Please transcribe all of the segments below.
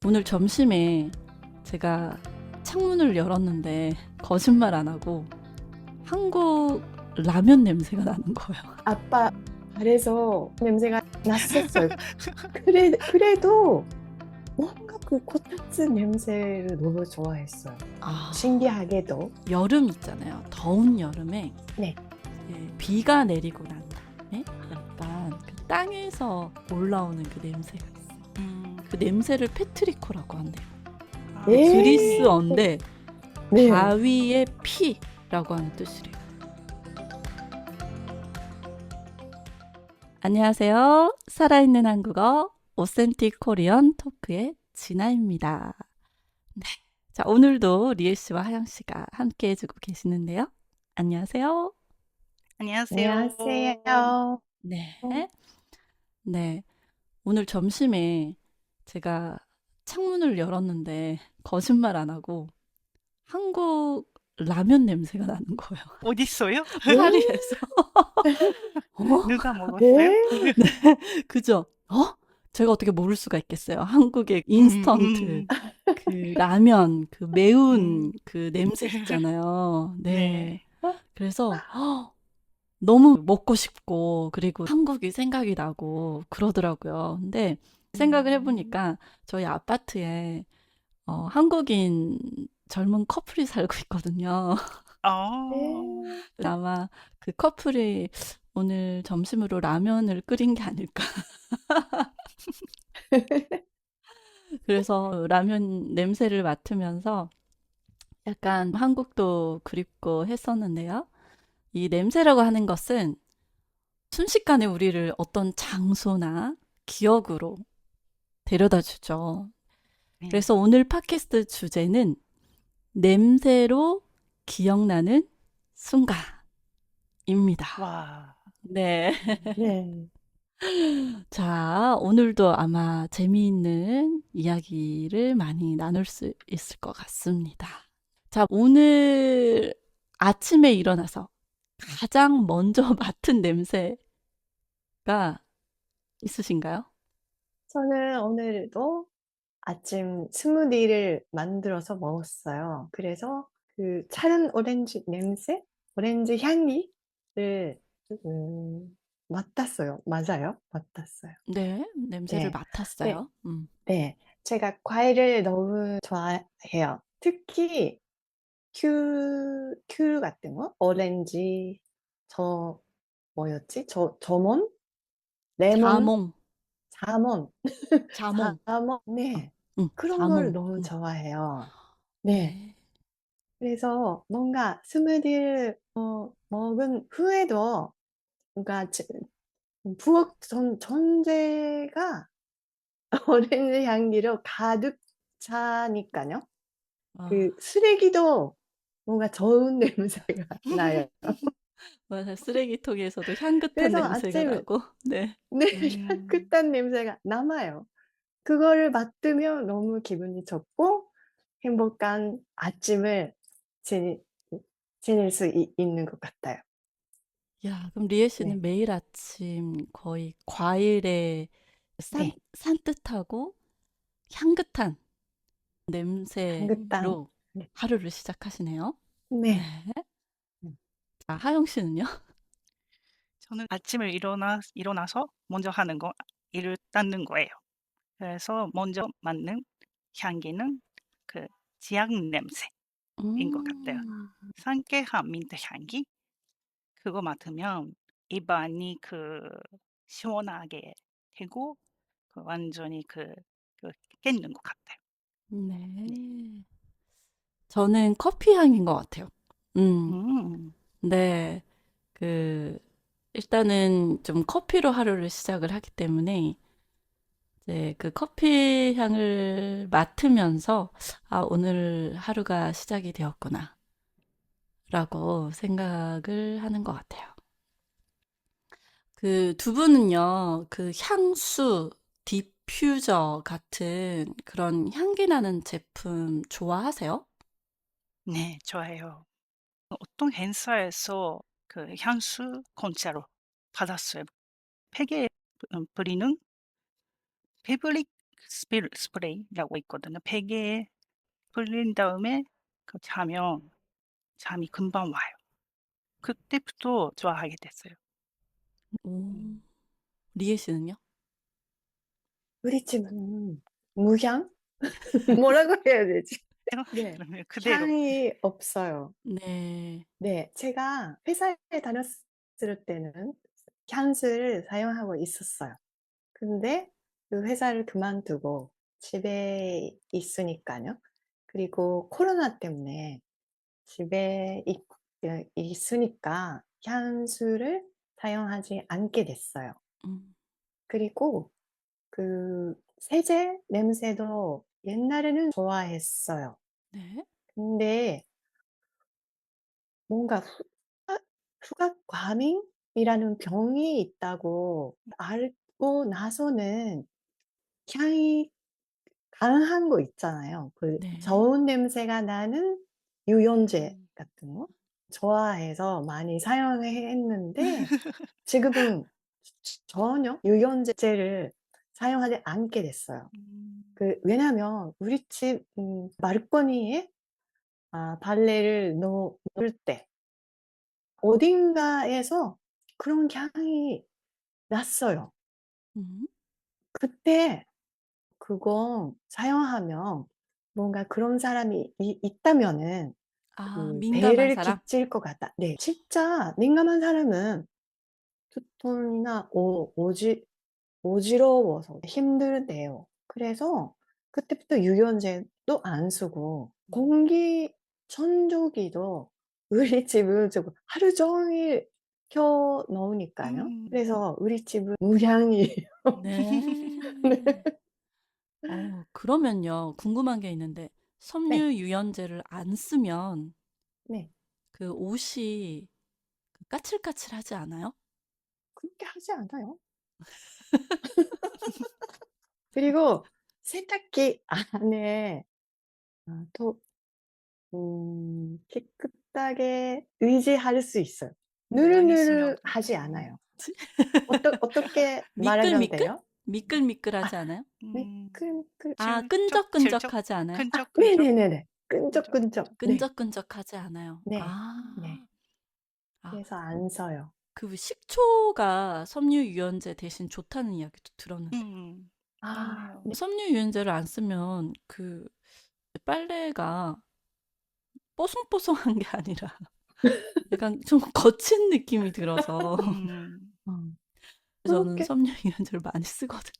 오늘 점심에 제가 창문을 열었는데 거짓말 안 하고 한국 라면 냄새가 나는 거예요. 아빠 발에서 냄새가 났었어요. 그래도 뭔가 그 코타츠 냄새를 너무 좋아했어요. 아, 신기하게도. 여름 있잖아요. 더운 여름에 네. 비가 내리고 난 다음에 약간 그 땅에서 올라오는 그 냄새가 있어요. 그 냄새를 페트리코라고 한대요. 네. 그리스어인데 네. 바위의 피라고 하는 뜻이래요. 안녕하세요. 살아있는 한국어 오센틱 코리안 토크의 진아입니다. 네. 자, 오늘도 리에 씨와 하영 씨가 함께 해주고 계시는데요. 안녕하세요. 안녕하세요. 안녕하세요. 네. 네. 오늘 점심에 제가 창문을 열었는데 거짓말 안 하고 한국 라면 냄새가 나는 거예요. 어딨어요? 파리에서. 어? 누가 먹었어요? 네. 그죠? 제가 어떻게 모를 수가 있겠어요. 한국의 인스턴트 그 라면, 그 매운 그 냄새 있잖아요. 네. 네. 그래서 너무 먹고 싶고 그리고 한국이 생각이 나고 그러더라고요. 근데 생각을 해보니까 저희 아파트에 한국인 젊은 커플이 살고 있거든요. 어, 아마 그 커플이 오늘 점심으로 라면을 끓인 게 아닐까. 그래서 라면 냄새를 맡으면서 약간 한국도 그립고 했었는데요. 이 냄새라고 하는 것은 순식간에 우리를 어떤 장소나 기억으로 데려다 주죠. 네. 그래서 오늘 팟캐스트 주제는 냄새로 기억나는 순간입니다. 와, 네. 네. 자, 오늘도 아마 재미있는 이야기를 많이 나눌 수 있을 것 같습니다. 자, 오늘 아침에 일어나서 가장 먼저 맡은 냄새가 있으신가요? 저는 오늘도 아침 스무디를 만들어서 먹었어요. 그래서 그 차른 오렌지 냄새, 오렌지 향기를 맡았어요. 맞아요? 맡았어요. 네, 냄새를 네. 네. 맡았어요. 네. 제가 과일을 너무 좋아해요. 특히 귤 같은 거? 오렌지, 뭐였지? 저몬? 레몬? 자몽, 자몬. 자몽, 자몬. 네. 그런 걸 자몽. 너무 좋아해요. 네. 네. 그래서 뭔가 스무디를 먹은 후에도 뭔가 부엌 전체가 오렌지 향기로 가득 차니까요. 아, 그 쓰레기도 뭔가 좋은 냄새가 나요. 맞아요. 쓰레기통에서도 향긋한 그래서 냄새가 아침에 나고, 네. 네, 음, 향긋한 냄새가 남아요. 그거를 맡으면 너무 기분이 좋고 행복한 아침을 지니, 지낼 수 있는 것 같아요. 야, 그럼 리에 씨는 네, 매일 아침 거의 과일의 네, 산뜻하고 향긋한 향긋한, 냄새로 네, 하루를 시작하시네요. 네. 네, 자, 하영 씨는요? 저는 아침을 일어나서 먼저 하는 거 이를 닦는 거예요. 그래서 먼저 맡는 향기는 그 지약 냄새인 것 같아요. 음, 상쾌한 민트 향기 그거 맡으면 입안이 시원하게 되고 완전히 깼는 것 같아요. 네. 네. 저는 커피 향인 것 같아요. 음, 음, 네. 그, 일단은 좀 커피로 하루를 시작을 하기 때문에 이제 그 커피 향을 맡으면서 아, 오늘 하루가 시작이 되었구나 라고 생각을 하는 것 같아요. 그 두 분은요, 그 향수, 디퓨저 같은 그런 향기 나는 제품 좋아하세요? 네, 좋아요. 어떤 행사에서 향수 공짜로 받았어요. 팩에 뿌리는 패브릭 스프레이라고 있거든요. 베개에 불린 다음에 자면 잠이 금방 와요. 그때부터 좋아하게 됐어요. 오, 음. 리에 씨는요? 우리 집은 무향? 뭐라고 해야 되지? 네. 그러면 그대로. 향이 없어요. 네. 네. 제가 회사에 다녔을 때는 향수를 사용하고 있었어요. 근데 그 회사를 그만두고 집에 있으니까요. 그리고 코로나 때문에 집에 있으니까 향수를 사용하지 않게 됐어요. 음, 그리고 그 세제 냄새도 옛날에는 좋아했어요. 네. 근데 뭔가 후각 과민이라는 병이 있다고 알고 나서는 향이 강한 거 있잖아요. 그 네. 좋은 냄새가 나는 유연제 음. 같은 거 좋아해서 많이 사용했는데 지금은 전혀 유연제를 사용하지 않게 됐어요. 음. 왜냐면 우리 집 말거니에 발레를 놓을 때 어딘가에서 그런 향이 났어요. 음. 그때 그거 사용하면 뭔가 그런 사람이 있다면은 아, 그 민감한 배를 사람? 끼칠 것 같다. 네. 진짜 민감한 사람은 두통이나 어지러워서 힘들대요. 그래서 그때부터 유연제도 안 쓰고 공기청정기도 우리 집은 좀 하루 종일 켜 놓으니까요. 음. 그래서 우리 집은 무향이에요. 네. 네. 그러면요, 궁금한 게 있는데, 네. 섬유 유연제를 안 쓰면 네. 그 옷이 까칠까칠하지 않아요? 그렇게 하지 않아요. 그리고 세탁기 안에 또 깨끗하게 의지할 수 있어요. 많이 쓰면 그래. 느르느르하지 않아요. 어떻게 말하면 미끌미끌? 돼요? 아 미끌미끌하지 않아요? 음. 미끌미끌. 아, 질적? 끈적끈적하지 않아요? 끈적끈적? 네네네네. 끈적, 끈적끈적. 끈적. 네. 끈적끈적하지 않아요. 네. 네. 아, 아, 그래서 안 써요. 그 식초가 섬유 유연제 대신 좋다는 이야기도 들었는데. 맞네요. 네. 섬유 유연제를 안 쓰면 그 빨래가 뽀송뽀송한 게 아니라 약간 좀 거친 느낌이 들어서 음. 저는 그렇게 섬유 유연제를 많이 쓰거든요.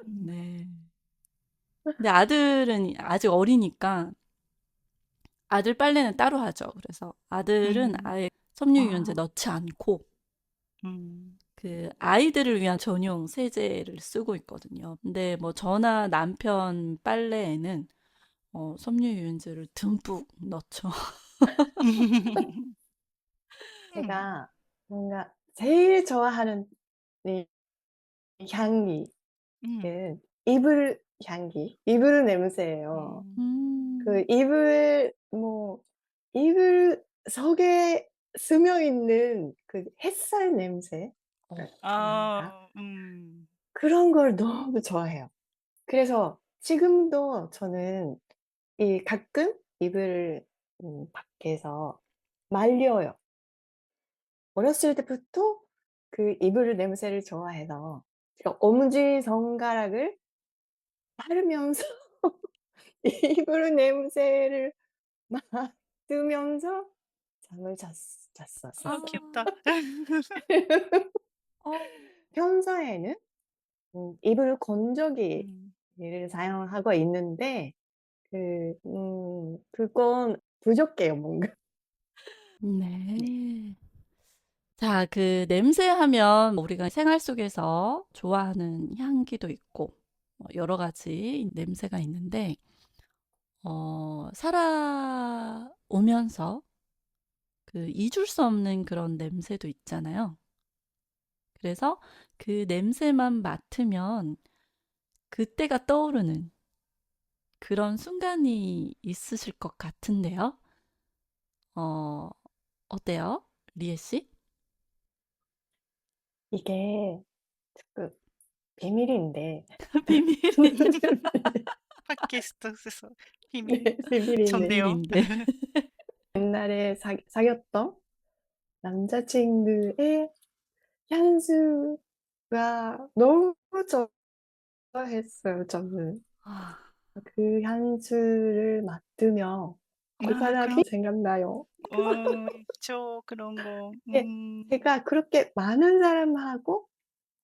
음. 네. 근데 아들은 아직 어리니까 아들 빨래는 따로 하죠. 그래서 아들은 음. 아예 섬유 유연제 아, 넣지 않고 음. 그 아이들을 위한 전용 세제를 쓰고 있거든요. 근데 뭐 저나 남편 빨래에는 섬유 유연제를 듬뿍 넣죠. 음. 제가 뭔가 제일 좋아하는 이 향이 음. 이불 냄새예요. 음. 음, 이불 속에 스며 있는 그 햇살 어, 냄새랄까? 아. 음. 그런 걸 너무 좋아해요. 그래서 지금도 저는 가끔 이불을 밖에서 말려요. 어렸을 때부터 그 이불 냄새를 좋아해서 제가 엄지손가락을 자르면서 이불 냄새를 맡으면서 잠을 아, 잤었어요. 귀엽다. 아, 어, 평소에는 이불 음. 건조기를 사용하고 있는데 그건 부족해요, 뭔가. 네. 네. 자, 그 냄새 하면 우리가 생활 속에서 좋아하는 향기도 있고 여러 가지 냄새가 있는데 살아오면서 그 잊을 수 없는 그런 냄새도 있잖아요. 그래서 그 냄새만 맡으면 그때가 떠오르는 그런 순간이 있으실 것 같은데요. 어, 어때요? 리에 씨? 이게 그 비밀인데. 비밀, 팟캐스트에서 네, 비밀. 비밀인데. 좋네요. 비밀인데. 옛날에 사귀었던 남자친구의 향수가 너무 좋아했어요, 저는. 아, 그 향수를 맡으며 그 아, 사람이 생각나요. 있죠. 그런 거. 예, 제가 그렇게 많은 사람하고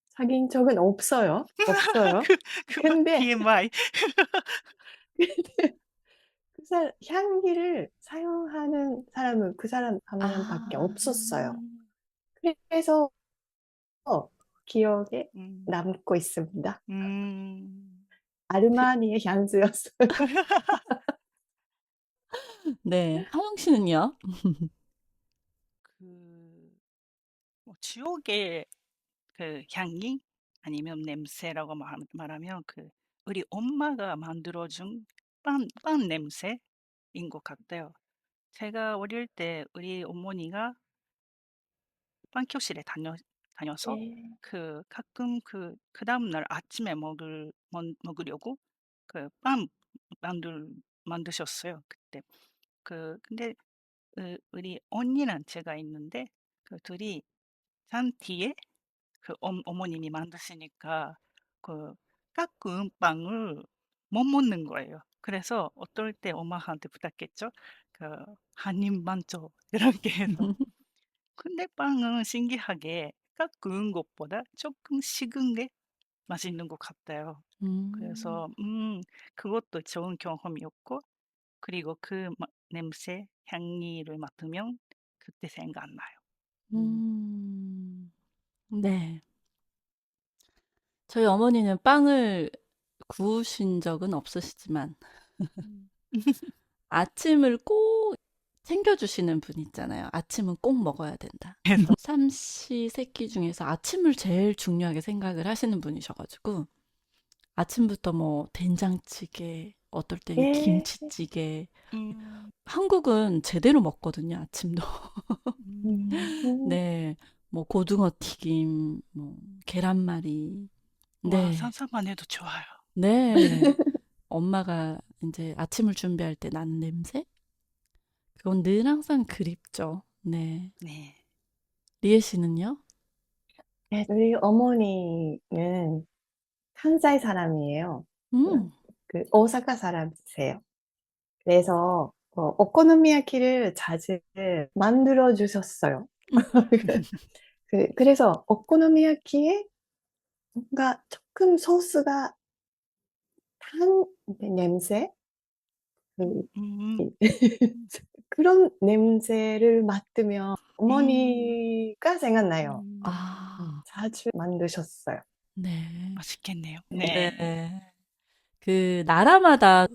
사귄 적은 없어요. 없어요. 그만 근데 TMI. 향기를 사용하는 사람은 그 사람 한 명밖에 아, 없었어요. 그래서 기억에 음, 남고 있습니다. 음, 아르마니의 향수였어요. 네. 하영 씨는요? 그, 뭐 지옥의 그 향기 아니면 냄새라고 말하면 우리 엄마가 만들어준 빵 냄새인 것 같아요. 제가 어릴 때 우리 어머니가 빵 교실에 다녀서 네. 가끔 그 다음날 아침에 먹으려고 빵 만드셨어요, 그때. 근데 우리 언니랑 제가 있는데 둘이 잔 뒤에 어머님이 만드시니까 그 깎은 빵을 못 먹는 거예요. 그래서 어떨 때 엄마한테 부탁했죠. 그 한 입만 줘. 이렇게 해서. 근데 빵은 신기하게 깎은 것보다 조금 식은 게 맛있는 것 같아요. 음, 그래서 그것도 좋은 경험이었고, 그리고 냄새, 향기를 맡으면 그때 생각나요. 음, 네. 저희 어머니는 빵을 구우신 적은 없으시지만 음. 아침을 꼭 챙겨주시는 분 있잖아요. 아침은 꼭 먹어야 된다. 그래서 삼시세끼 중에서 아침을 제일 중요하게 생각을 하시는 분이셔가지고 아침부터 뭐 된장찌개, 어떨 때는 예. 김치찌개. 음, 한국은 제대로 먹거든요, 아침도. 음. 네, 뭐 고등어 튀김, 뭐 계란말이. 와, 네, 상상만 해도 좋아요. 네. 엄마가 이제 아침을 준비할 때 나는 냄새? 그건 늘 항상 그립죠. 네. 네. 리에 씨는요? 네, 우리 어머니는関西 사람이에요. 음, 그 오사카 사람이세요. 그래서 오코노미야키를 자주 만들어 주셨어요. 그래서 오코노미야키에 뭔가 조금 소스가 탄 냄새? 그, 음, 그런 냄새를 맡으면 음, 어머니가 생각나요. 아, 자주 만드셨어요. 네. 맛있겠네요. 네. 네. 네. 그 나라마다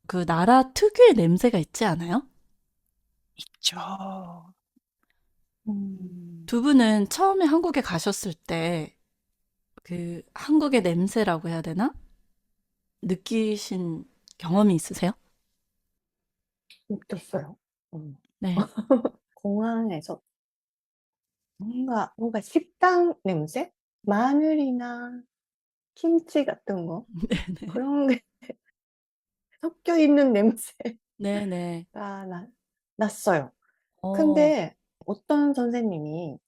그 나라 특유의 냄새가 있지 않아요? 있죠. 음, 음, 두 분은 처음에 한국에 가셨을 때 그 한국의 냄새라고 해야 되나? 느끼신 경험이 있으세요? 웃겼어요. 네. 공항에서 뭔가 식당 냄새? 마늘이나 김치 같은 거? 네네. 그런 게 섞여 있는 냄새가 네네. 났어요. 어, 근데 어떤 선생님이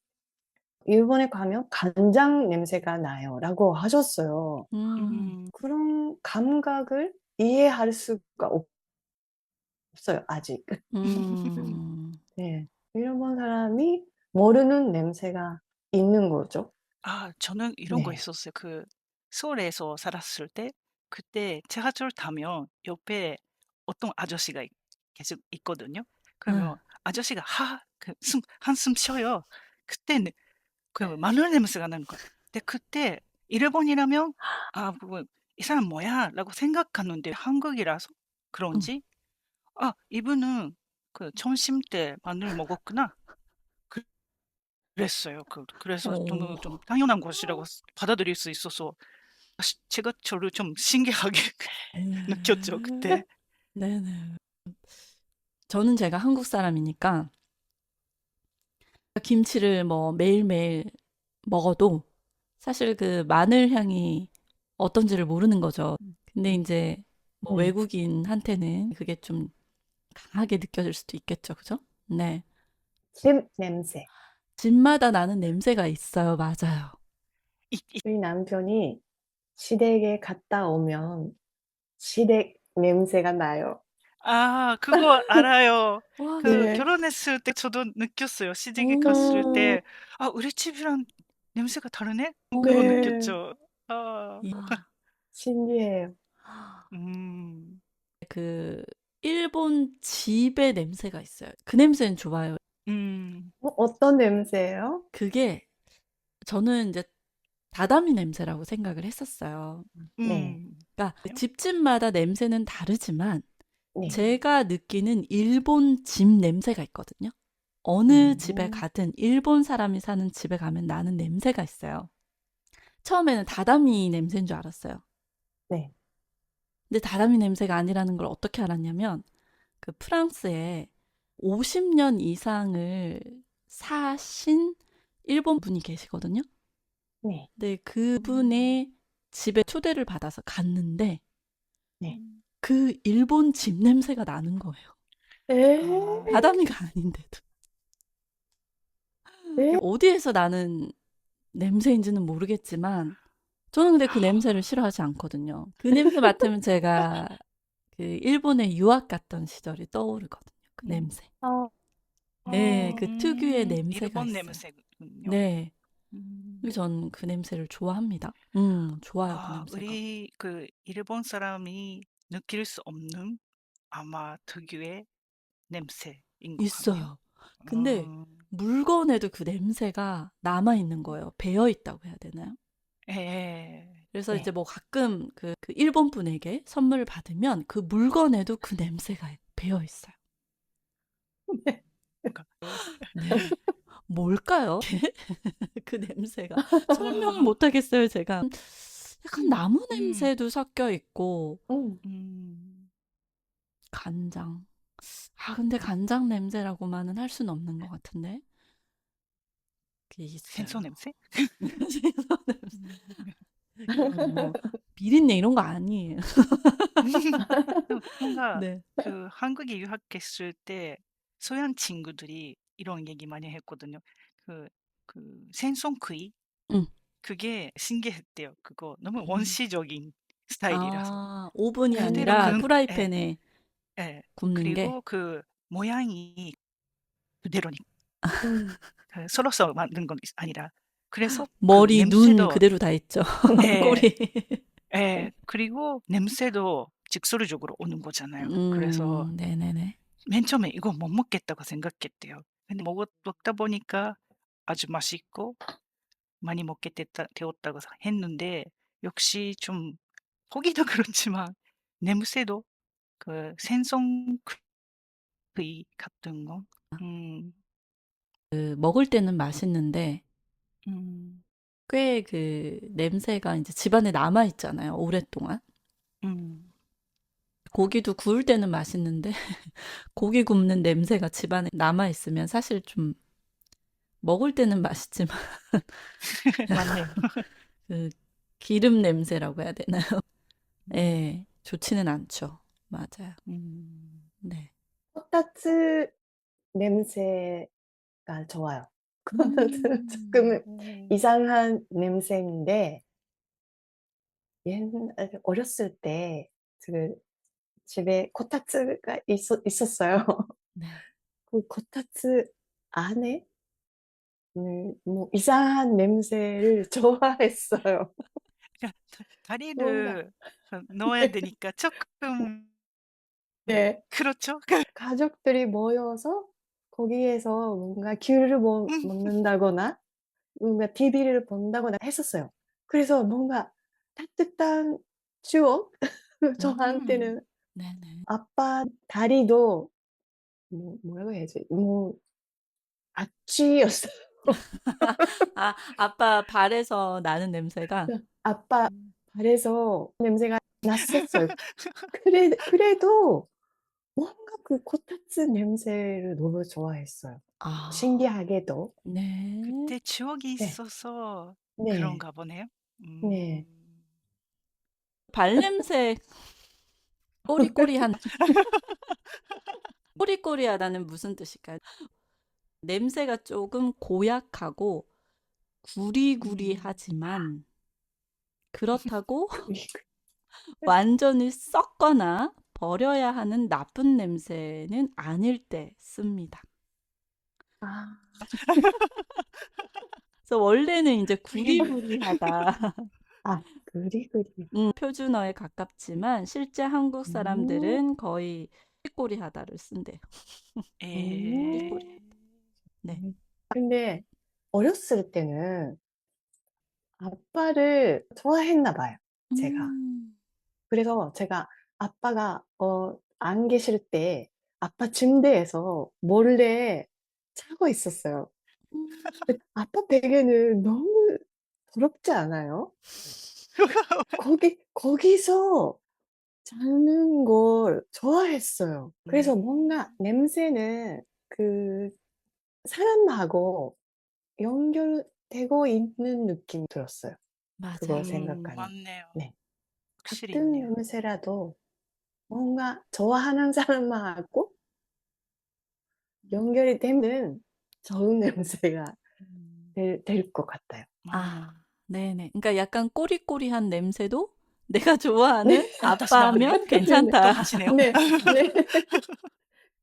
일본에 가면 간장 냄새가 나요 라고 하셨어요. 음, 음, 그런 감각을 이해할 수가 없어요, 아직. 음, 네. 일본 사람이 모르는 냄새가 있는 거죠. 저는 이런 거 네. 있었어요. 서울에서 살았을 때, 그때 지하철 타면 옆에 어떤 아저씨가 계속 있거든요. 그러면 아, 아저씨가 한숨 쉬어요. 그때 마늘 냄새가 나는 거야. 근데 그때 일본이라면 이 사람 뭐야? 라고 생각하는데 한국이라서 음, 그런지, 이분은 점심 때 마늘 먹었구나. 그랬어요. 그래서 오, 저는 좀 당연한 것이라고 받아들일 수 있어서 제가 저를 좀 신기하게 느꼈죠, 그때. 네네. 저는 제가 한국 사람이니까 김치를 뭐 매일매일 먹어도 사실 그 마늘 향이 어떤지를 모르는 거죠. 근데 음. 이제 뭐 음. 외국인한테는 그게 좀 강하게 느껴질 수도 있겠죠. 그죠? 네. 집 냄새. 집마다 나는 냄새가 있어요. 맞아요. 우리 남편이 시댁에 갔다 오면 시댁 냄새가 나요. 아, 그거 알아요. 와, 그 네. 결혼했을 때 저도 느꼈어요. 시댁에 갔을 오, 때 '아, 우리 집이랑 냄새가 다르네?' 그거 네. 느꼈죠. 아. 신기해요. 음. 그 일본 집의 냄새가 있어요. 그 냄새는 좋아요. 음. 어떤 냄새예요? 그게 저는 이제 다다미 냄새라고 생각을 했었어요. 네. 음. 그러니까 집집마다 냄새는 다르지만 네. 제가 느끼는 일본 집 냄새가 있거든요. 어느 집에 음. 가든 일본 사람이 사는 집에 가면 나는 냄새가 있어요. 처음에는 다다미 냄새인 줄 알았어요. 네. 근데 다다미 냄새가 아니라는 걸 어떻게 알았냐면 그 프랑스에 50년 이상을 사신 일본 분이 계시거든요. 네. 근데 그분의 집에 초대를 받아서 갔는데 네. 그 일본 집 냄새가 나는 거예요. 에? 아. 다다미가 아닌데도. 네. 어디에서 나는 냄새인지는 모르겠지만 저는 근데 그 냄새를 싫어하지 않거든요. 그 냄새 맡으면 제가 그 일본에 유학 갔던 시절이 떠오르거든요. 그 냄새. 어. 네, 그 특유의 냄새가 일본 있어요. 냄새군요. 네, 음. 전 그 냄새를 좋아합니다. 좋아요, 그 아, 냄새가. 우리 그 일본 사람이 느낄 수 없는 아마 특유의 냄새인 것 같네요. 있어요. 근데 물건에도 그 냄새가 남아있는 거예요. 배어있다고 해야 되나요? 예. 그래서 네. 이제 뭐 가끔 그 일본 분에게 선물을 받으면 그 물건에도 그 냄새가 배어있어요. 그러니까 네. 뭘까요? 그 냄새가. 설명을 못 하겠어요, 제가. 약간 나무 음. 냄새도 섞여 있고, 음. 음. 간장. 근데 간장 냄새라고만은 할 수는 없는 것 같은데. 그게 있어요. 생선 냄새? 생선 냄새. 이건 뭐, 비린내 이런 거 아니에요. 뭔가 네. 그 한국에 유학했을 때 서양 친구들이 이런 얘기 많이 했거든요. 그 생선구이? 응. 그게 신기했대요. 그거 너무 음. 원시적인 스타일이라서. 오븐이 그대로 아니라 예. 프라이팬에 예. 굽는 게. 그리고 그 모양이 그대로니까 음. 썰어서 만든 건 아니라. 그래서 그 머리, 눈 냄새도 그대로 다 있죠. 예. 꼬리. 예. 그리고 냄새도 직설적으로 오는 거잖아요. 그래서 네네네. 맨 처음에 '이거 못 먹겠다.'고 생각했대요. 근데 먹다 보니까 아주 맛있고 많이 먹게 되었다고 했는데, 역시 좀 보기도 그렇지만 냄새도 그 생선구이 같은 거. 음. 그 먹을 때는 맛있는데 음. 꽤 그 냄새가 이제 집안에 남아 있잖아요, 오랫동안. 음. 고기도 구울 때는 맛있는데 고기 굽는 냄새가 집안에 남아 있으면 사실 좀 먹을 때는 맛있지만 맞네요. 그 기름 냄새라고 해야 되나요? 음. 예, 좋지는 않죠. 맞아요. 음. 네. 코타츠 냄새가 좋아요. 조금 음. 이상한 냄새인데 옛날에 어렸을 때 그 집에 코타츠가 있었어요. 네. 그 코타츠 안에 뭐 이상한 냄새를 좋아했어요. 그러니까 뭔가 다리를 넣어야 되니까 쪼끔 네. 그렇죠? 가족들이 모여서 거기에서 뭔가 귤을 음. 먹는다거나 뭔가 TV를 본다거나 했었어요. 그래서 뭔가 따뜻한 추억? 음. 저한테는 네네. 아빠 다리도 뭐라고 해야지? 악취였어요. 아빠 발에서 나는 냄새가 아빠 발에서 냄새가 났었어요. 그래도 뭔가 그 코타츠 냄새를 너무 좋아했어요. 아, 신기하게도. 네. 그때 추억이 네. 있어서 네. 그런가 보네요. 네. 발냄새 꼬리꼬리한 꼬리꼬리하다는 무슨 뜻일까요? 냄새가 조금 고약하고 구리구리하지만 그렇다고 그리고 완전히 썩거나 버려야 하는 나쁜 냄새는 아닐 때 씁니다. 아. 그래서 원래는 이제 구리구리하다 아, 그리그리. 표준어에 가깝지만 실제 한국 음. 사람들은 거의 꼬리꼬리하다를 쓴대요. 음. 꼬리꼬리하다. 네. 근데 어렸을 때는 아빠를 좋아했나 봐요, 제가. 음. 그래서 제가 아빠가 안 계실 때 아빠 침대에서 몰래 자고 있었어요. 음. 아빠 베개는 너무 더럽지 않아요? 거기서 자는 걸 좋아했어요. 그래서 뭔가 냄새는 그 사람하고 연결되고 있는 느낌이 들었어요, 그거 맞아요. 생각하면. 맞네요. 네. 확실히 같은 있네요. 냄새라도 뭔가 좋아하는 사람하고 연결이 되면 좋은 냄새가 음. 될 것 같아요. 아, 네네. 그러니까 약간 꼬리꼬리한 냄새도 내가 좋아하는 네. 다시 나오네요. 아빠면 네네. 또 괜찮다. 하시네요. 네. 네.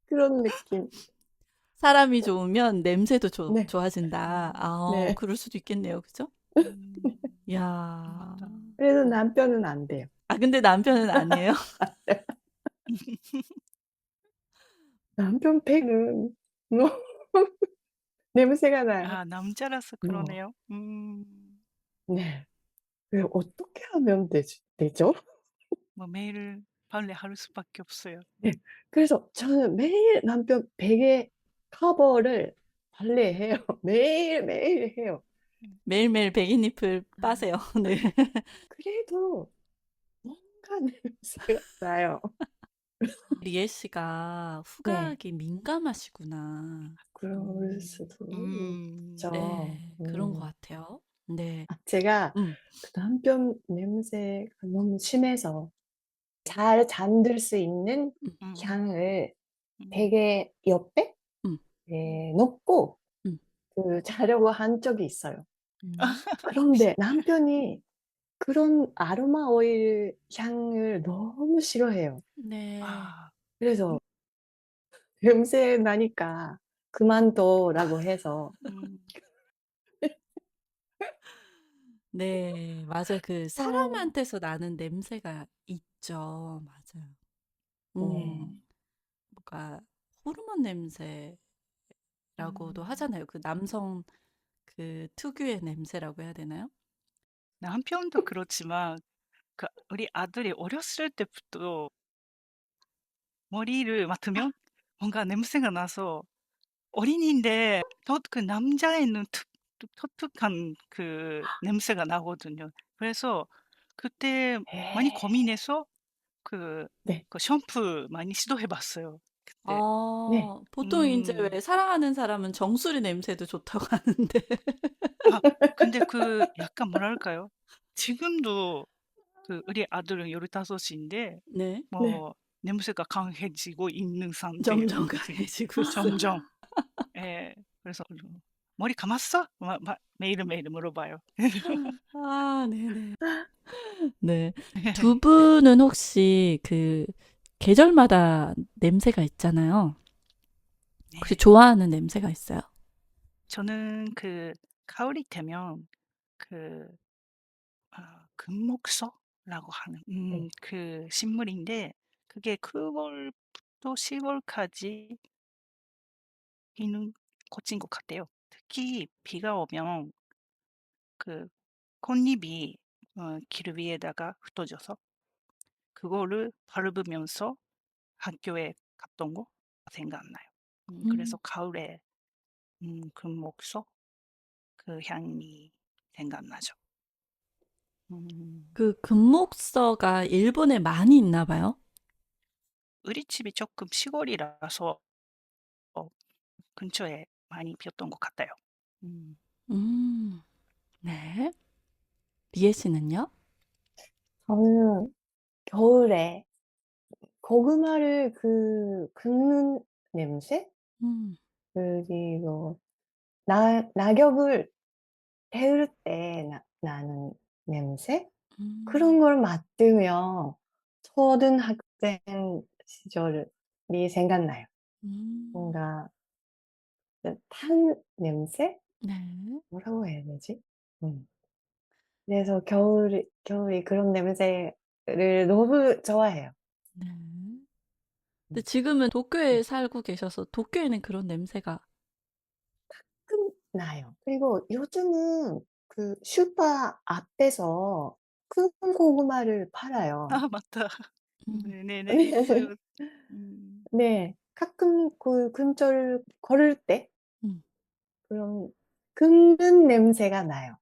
그런 느낌. 사람이 좋으면 냄새도 네. 좋아진다. 네. 그럴 수도 있겠네요. 그죠? 음, 야. 맞다. 그래도 남편은 안 돼요. 근데 남편은 아니에요? 남편 팩은 너무 냄새가 나요. 아, 남자라서 뭐. 그러네요. 네. 왜 어떻게 하면 되죠? 뭐 매일 빨래할 수밖에 없어요. 네. 그래서 저는 매일 남편 베개 커버를 빨래해요. 매일매일 해요. 매일매일 백인잎을 아. 빠세요. 네. 그래도 뭔가 냄새가 나요. 리에 씨가 네. 후각이 민감하시구나. 그럴 음, 수도 음, 있죠. 네, 그런 것 같아요. 네. 제가 음. 그 남편 냄새가 너무 심해서 잘 잠들 수 있는 음. 음, 향을 음, 베개 옆에 음. 놓고 음. 자려고 한 적이 있어요. 음. 그런데 남편이 그런 아로마 오일 향을 너무 싫어해요. 네. 아, 그래서 냄새 나니까 "그만둬."라고 해서 음, 네. 맞아요. 그 어 사람한테서 나는 냄새가 있죠. 맞아요. 네. 뭔가 호르몬 냄새라고도 음. 하잖아요. 그 남성 그 특유의 냄새라고 해야 되나요? 남편도 그렇지만 그 우리 아들이 어렸을 때부터 머리를 맡으면 뭔가 냄새가 나서 어린이인데 더 그 남자애는 독특한 그 냄새가 나거든요. 그래서 그때 많이 예. 고민해서 그 네. 그 샴푸 많이 시도해 봤어요 그때. 네. 보통 인제 음. 왜 사랑하는 사람은 정수리 냄새도 좋다고 하는데. 아, 근데 그 약간 뭐랄까요? 지금도 그 우리 아들은 15 인데 네. 네. 뭐 냄새가 강해지고 있는 상태예요 점점 지금. 강해지고 있어요. 점점. 예. 그래서 "머리 감았어?" 매일매일 물어봐요. 네네. 네. 두 분은 혹시 그 계절마다 냄새가 있잖아요. 혹시 네. 좋아하는 냄새가 있어요? 저는 그 가을이 되면 그 금목서라고 하는 네. 그 식물인데 그게 9 월부터 10 월까지 피는 꽃인 것 같아요. 특히 비가 오면 그 꽃잎이 길 위에다가 흩어져서 그거를 밟으면서 학교에 갔던 거 생각나요. 그래서 음. 가을에 금목소 그 향이 생각나죠. 음. 그 금목서가 일본에 많이 있나 봐요? 우리 집이 조금 시골이라서 어 근처에 많이 피었던 것 같아요. 음. 음. 네. 리에 씨는요? 저는 겨울에 고구마를 긁는 냄새? 음, 그리고 낙엽을 데울 때 나는 냄새? 그런 음, 걸 맡으면 초등학생 시절이 생각나요. 음, 뭔가 탄 냄새? 네, 뭐라고 해야 되지? 음. 그래서 겨울이 그런 냄새를 너무 좋아해요. 네. 근데 음. 지금은 도쿄에 살고 계셔서 도쿄에는 그런 냄새가 가끔 나요. 그리고 요즘은 슈퍼 앞에서 큰 고구마를 팔아요. 아, 맞다. 음, 네네네. 있어요. 음. 네. 가끔 근처를 걸을 때 음, 그런 긁는 냄새가 나요.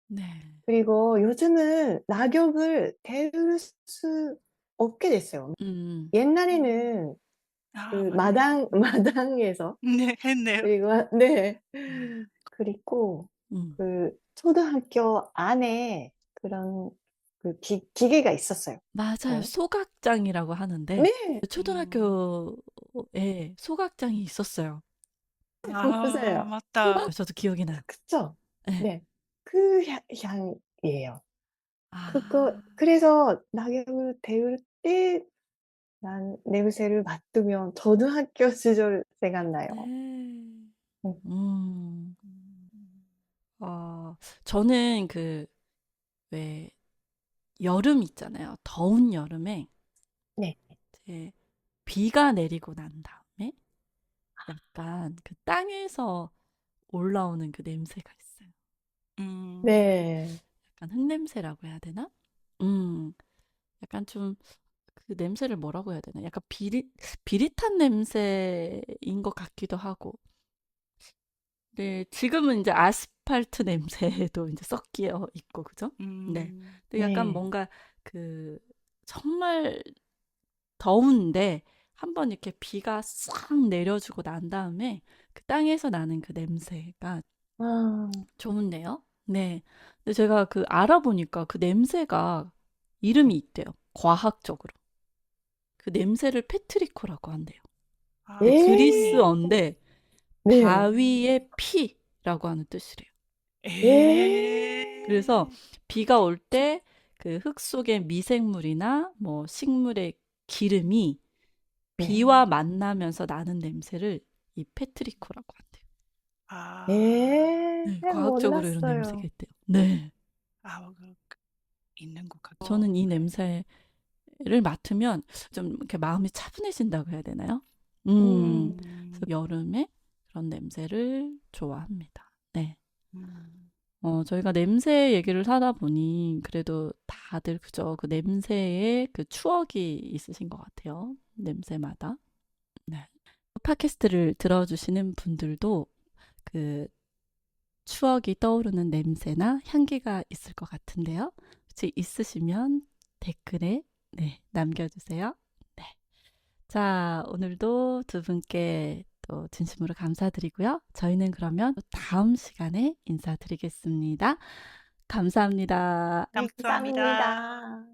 네. 그리고 요즘은 낙엽을 데울 수 없게 됐어요. 음, 옛날에는 아, 맞네. 마당에서 네, 했네요. 그리고 네. 음. 그리고 음. 초등학교 안에 그런 기계가 있었어요. 맞아요. 그 소각장이라고 하는데 네. 음. 초등학교에 소각장이 있었어요. 아, 맞아요. 맞다. 저도 기억이 나요. 그쵸? 네. 네. 향이에요. 아, 그래서 낙엽을 데울 때 난 냄새를 맡으면 초등학교 시절 생각나요. 네. 음. 음. 음. 저는 왜, 여름 있잖아요. 더운 여름에 네. 이제 비가 내리고 난 다음에 약간 그 땅에서 올라오는 그 냄새가 있어요. 음. 네. 약간 흙냄새라고 해야 되나? 음, 약간 좀 그 냄새를 뭐라고 해야 되나? 약간 비릿한 냄새인 것 같기도 하고. 네, 지금은 이제 아스팔트 냄새도 이제 섞여 있고, 그죠? 네. 음. 근데 약간 네. 뭔가 그 정말 더운데 한번 이렇게 비가 싹 내려주고 난 다음에 그 땅에서 나는 그 냄새가 아. 좋은데요? 네. 근데 제가 알아보니까 그 냄새가 이름이 있대요. 과학적으로. 그 냄새를 페트리코라고 한대요. 근데 예. 아. 그리스어인데 네. 바위의 피라고 하는 뜻이래요. 예. 그래서 비가 올 때 그 흙 속의 미생물이나 뭐 식물의 기름이 네. 비와 만나면서 나는 냄새를 이 페트리코라고 한대요. 아. 예. 네, 과학적으로 이런 냄새가 몰랐어요. 있대요. 네. 아, 있는 것 저는 같아요. 이 네. 냄새를 맡으면 좀 이렇게 마음이 차분해진다고 해야 되나요? 음, 그래서 음. 여름에 그런 냄새를 좋아합니다. 네. 음. 저희가 냄새 얘기를 하다 보니 그래도 다들 그죠? 그 냄새에 그 추억이 있으신 것 같아요. 냄새마다. 네. 팟캐스트를 들어주시는 분들도 그 추억이 떠오르는 냄새나 향기가 있을 것 같은데요. 혹시 있으시면 댓글에 네, 남겨주세요. 네. 자, 오늘도 두 분께 또 진심으로 감사드리고요. 저희는 그러면 또 다음 시간에 인사드리겠습니다. 감사합니다. 감사합니다. 감사합니다.